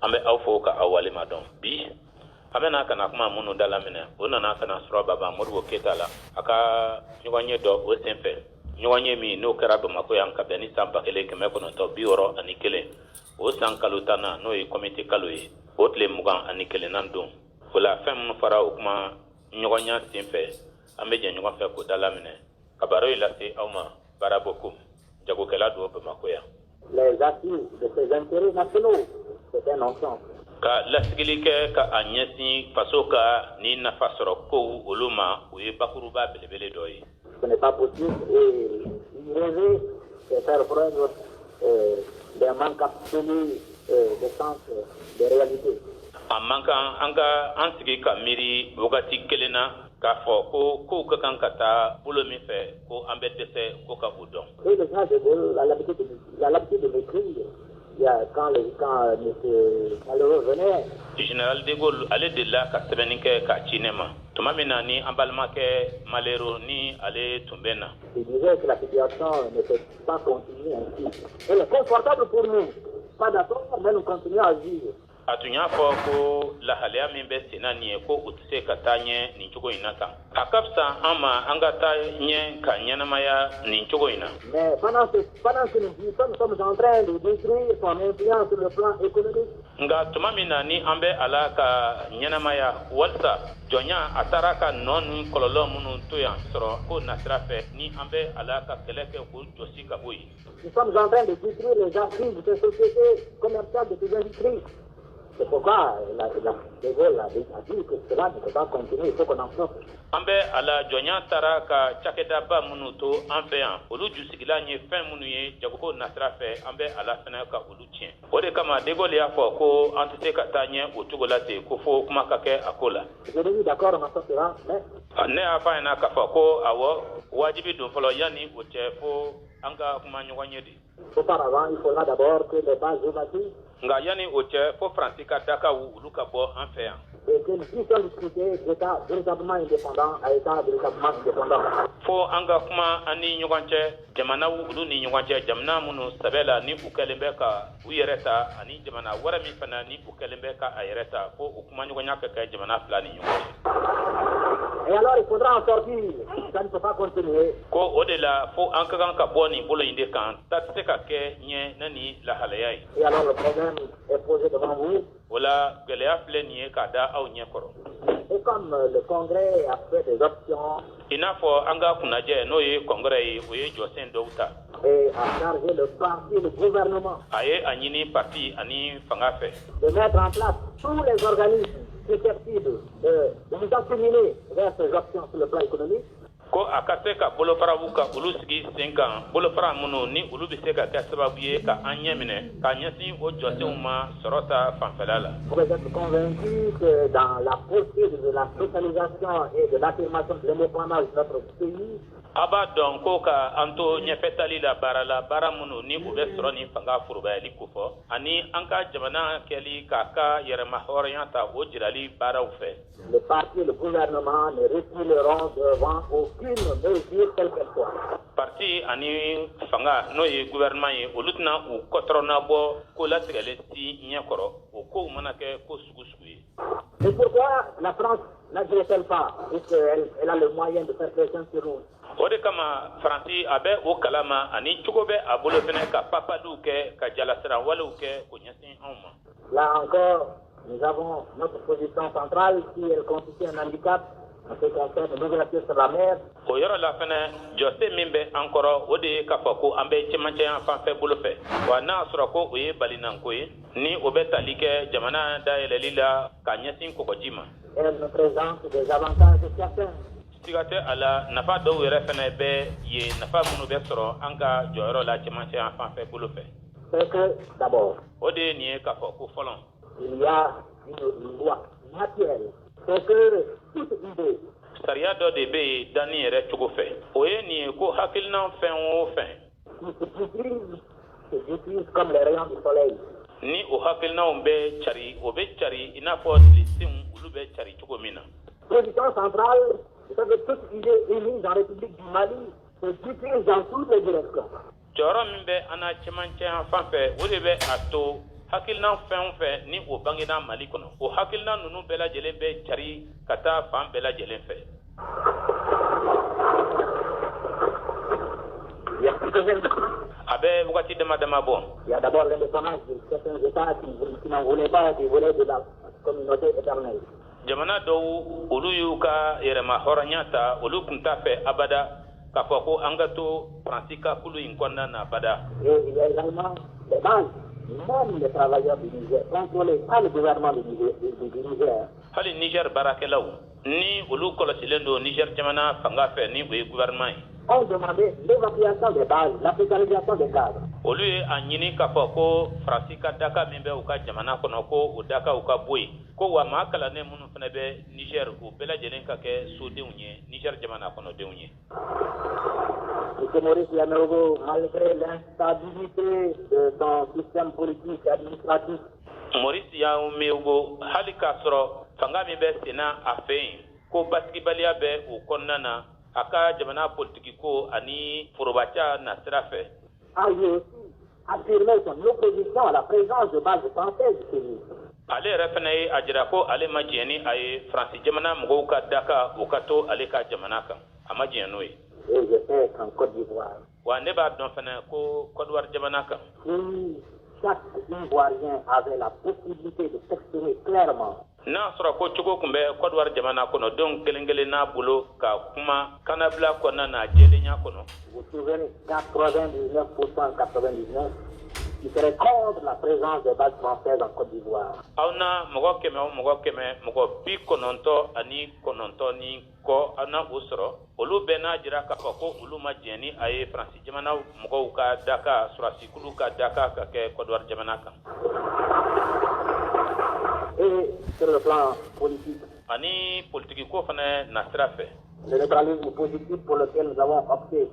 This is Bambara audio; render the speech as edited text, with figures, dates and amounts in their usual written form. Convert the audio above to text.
an bɛ aw fo ka aw walima dɔn bi an bɛna kana kuma minnu dalamina o nana kana sɔrɔ baba Modibo Keyita la a ka ɲɔgɔnye dɔ o senfɛ ɲɔgɔnye min n'o kɛra Bamakɔ yan ka bɛn ni san 1961 o san kalo 10 na n'o ye komite kalo ye o tile 21 don o la fɛn minnu fara o kuma ɲɔgɔnya senfɛ an bɛ jɛ ɲɔgɔn fɛ k'o dalaminɛ ka baro yi lase aw ma Baraboko jagokɛla don Bamakɔ yan. Les acquis de ces intérêts nationaux, c'est un non-sens. Ka lasigili kɛ ka a ɲɛsin faso ka ni nafa sɔrɔ kow olu ma o ye bakuruba belebele dɔ ye. Ce n'est pas possible et y rêver c'est faire preuve d'un manque absolu de sens de réalité. A man kan an sigi ka miiri wagati kelen na k'a fɔ ko kow ka kan ka taa bolo min fɛ ko an bɛ dɛsɛ ko ka o dɔn. Et le général de Gaulle a l'habitude de m'écrire. Il y a quand M. Malheureux venait. Général de Gaulle ale delila ka sɛbɛnni kɛ k'a ci ne ma tuma min na ni an balimakɛ Malheureux ni ale tun bɛ na. Il disait que la situation ne peut pas continuer ainsi. Elle est confortable pour nous. Pas d'accord, mais nous continuons à vivre. A tun y'a fɔ ko lahalaya min bɛ sen na nin ye ko u tɛ se ka taa ɲɛ nin cogo in na tan. A ka fisa an ma an ka taa ɲɛ ka ɲɛnamaya nin cogo in na. Mais pendant que nous sommes en train de détruire son influence sur le plan économique. Nka tuma min na ni an bɛ a la ka ɲɛnamaya walisa jɔnya a taara ka nɔ ni kɔlɔlɔ minnu to yan sɔrɔ ko nasira fɛ ni an bɛ a la ka kɛlɛ kɛ k'o jɔsi ka bɔ yen. Nous sommes en train de détruire les acquis de ces sociétés commerciales, de ces industries. C'est pourquoi De Gaulle a dit que cela ne peut pas continuer, il faut qu'on en sorte. An bɛ a la jɔnya taara ka cakɛdaba minnu to an fɛ yan olu jusigilan ye fɛn minnu ye jagoko nasira fɛ an bɛ a la fɛnɛ ka olu tiɲɛ. O de kama De Gaulle y'a fɔ ko an tɛ se ka taa ɲɛ o cogo la ten ko fo kuma ka kɛ a ko la. Je l'ai dit d'accord, on en sortira, mais. Ne y'a fɔ a ɲɛna k'a fɔ ko awɔ wajibi don fɔlɔ yanni o cɛ fo an ka kuma ɲɔgɔn ye de. Auparavant, il faudra d'abord que les bases bâties. Nka yanni o cɛ fo Faransi ka dakaw olu ka bɔ an fɛ yan. Et que nous puissions discuter d'État véritablement indépendant à État véritablement indépendant. Fo an ka kuma an ni ɲɔgɔn cɛ jamanaw olu ni ɲɔgɔn cɛ jamana minnu sɛbɛ la ni u kɛlen bɛ ka u yɛrɛ ta ani jamana wɛrɛ min fana ni u kɛlen bɛ ka a yɛrɛ ta fo o kuma ɲɔgɔnya ka kɛ jamana fila ni ɲɔgɔn cɛ. Et alors il faudra en sortir, ça ne peut pas continuer. Ko o de la fo an ka kan ka bɔ nin bolo in de kan ta tɛ se ka kɛ ɲɛ ne ni lahalaya ye. Et alors le problème est posé devant vous. O la gɛlɛya filɛ nin ye k'a da aw ɲɛ kɔrɔ. Et comme le Congrès a fait des options. I n'a fɔ an ka kunnajɛ n'o ye Congrès ye o ye jɔsen dɔw ta. Et a chargé le parti, le gouvernement. A ye a ɲini parti ani fanga fɛ. De mettre en place tous les organismes susceptibles de nous acheminer vers ces options sur le plan économique. Ko a ka se ka bolofaraw ka olu sigi sen kan bolofara minnu ni olu bɛ se ka kɛ sababu ye ka an ɲɛ minɛ ka ɲɛsin o jɔsenw ma sɔrɔ ta fanfɛla la. Vous êtes convaincu que dans la poursuite de la socialisation et de l'affirmation de l'indépendance de notre pays. A b'a dɔn ko ka an to ɲɛfɛtali la baara minnu ni u bɛ sɔrɔ ni fanga furubayali ko fɔ ani an ka jamana kɛli k'a ka yɛrɛma hɔrɔnya ta o jirali baaraw fɛ. Le parti et le gouvernement ne reculeront devant aucune mesure quelle qu'elle soit. Parti ani fanga n'o ye gouvernement ye olu tɛna u kɔtɔrɔnna bɔ ko latigɛlen si ɲɛkɔrɔ o kow mana kɛ ko sugu sugu ye. Et pourquoi la France n'agirait-elle pas puisqu'elle a le moyen de faire pression sur nous? O de kama Faransi a bɛ o kalama ani cogo bɛ a bolo fɛnɛ ka papaliw kɛ ka jalasirawalew kɛ k'o ɲɛsin anw ma. Là encore, nous avons notre position centrale si elle constitue un handicap en ce qui concerne l'ouverture sur la mer. O yɔrɔ la fɛnɛ jɔsen min bɛ an kɔrɔ o de ye k'a fɔ ko an bɛ cɛmancɛ yan fanfɛ bolo fɛ wa n'a sɔrɔ ko o ye balinanko ye ni o bɛ tali kɛ jamana dayɛlɛli la ka ɲɛsin kɔgɔji ma. Elle nous présente des avantages certains. Siga tɛ a la nafa dɔw yɛrɛ fɛnɛ bɛ ye nafa minnu bɛ sɔrɔ an ka jɔyɔrɔ la cɛmancɛ yan fanfɛ bolo fɛ. C'est que d'abord. O de ye nin ye k'a fɔ ko fɔlɔ. Il y a une loi naturelle. C'est que toute idée. Sariya dɔ de bɛ yen danni yɛrɛ cogo fɛ. O ye nin ye ko hakilina fɛn o fɛn. Se diffuse comme les rayons du soleil. Ni o hakilinaw bɛ cari o bɛ cari i n'a fɔ tilisenw olu bɛ cari cogo min na. Position centrale. Vous savez, toute idée émise en République du Mali se diffuse dans toutes les directions. Jɔyɔrɔ min bɛ an na cɛmancɛ yan fan fɛ o de bɛ a to hakilina fɛn o fɛn ni o bangena Mali kɔnɔ o hakilina ninnu bɛɛ lajɛlen bɛ cari ka taa fan bɛɛ lajɛlen fɛ. A bɛ wagati dama dama bɔ. Il y a d'abord l'indépendance de certains États qui n'en voulaient pas, qui voulaient de la communauté éternelle. Jamana dɔw olu y'u ka yɛrɛma hɔrɔnya ta olu kun t'a fɛ abada k'a fɔ ko an ka to Faransi ka kulu in kɔnɔna na abada. Et il y a également des bases, même les travailleurs du Niger, contrôlés par le gouvernement du Niger. Hali Niger baarakɛlaw ni olu kɔlɔsilen don Niger jamana fanga fɛ ni o ye gouvernement ye. On demandait l'évacuation des bases, l'africanisation des cadres. Olu ye a ɲini k'a fɔ ko Faransi ka daka min bɛ u ka jamana kɔnɔ ko o daka u ka bɔ yen ko wa maa kalannen minnu fana bɛ Niger o bɛɛ lajɛlen ka kɛ sodenw ye Niger jamana kɔnɔdenw ye. M. Maurice Yamerogo, malgré l'instabilité de son système politique et administratif, Maurice Yamerogo hali k'a sɔrɔ fanga min bɛ senna a fɛ yen ko basigibaliya bɛ o kɔnɔna na a ka jamana politiki ko ani forobaca na sira fɛ. a aussi affirmé son opposition à la présence de bases françaises chez lui. Ale yɛrɛ fana ye a jira ko ale ma jɛn ni a ye Faransi jamana mɔgɔw ka daka o ka to ale ka jamana kan a ma jɛn n'o ye. Et je sais qu'en Côte d'Ivoire, Wa ne b'a dɔn fana ko Côte d'Ivoire jamana kan. si chaque Ivoirien avait la possibilité de s'exprimer clairement, N'a sɔrɔ ko cogo kun bɛ Côte d'Ivoire jamana kɔnɔ denw kelen kelen n'a bolo ka kuma kanabila kɔnɔna na jɛlenya kɔnɔ. vous trouverez 99%, 99% qui seraient contre la présence des bases françaises en Côte d'Ivoire. Aw na mɔgɔ kɛmɛ o mɔgɔ kɛmɛ mɔgɔ 99 ni kɔ aw na o sɔrɔ olu bɛɛ n'a jira k'a fɔ ko olu ma jɛn ni a ye Faransi jamana mɔgɔw ka daka sɔrɔsikulu ka daka ka kɛ Côte d'Ivoire jamana kan. Et sur le plan politique, Ani politiki ko fana na sira fɛ. le neutralisme positif pour lequel nous avons opté.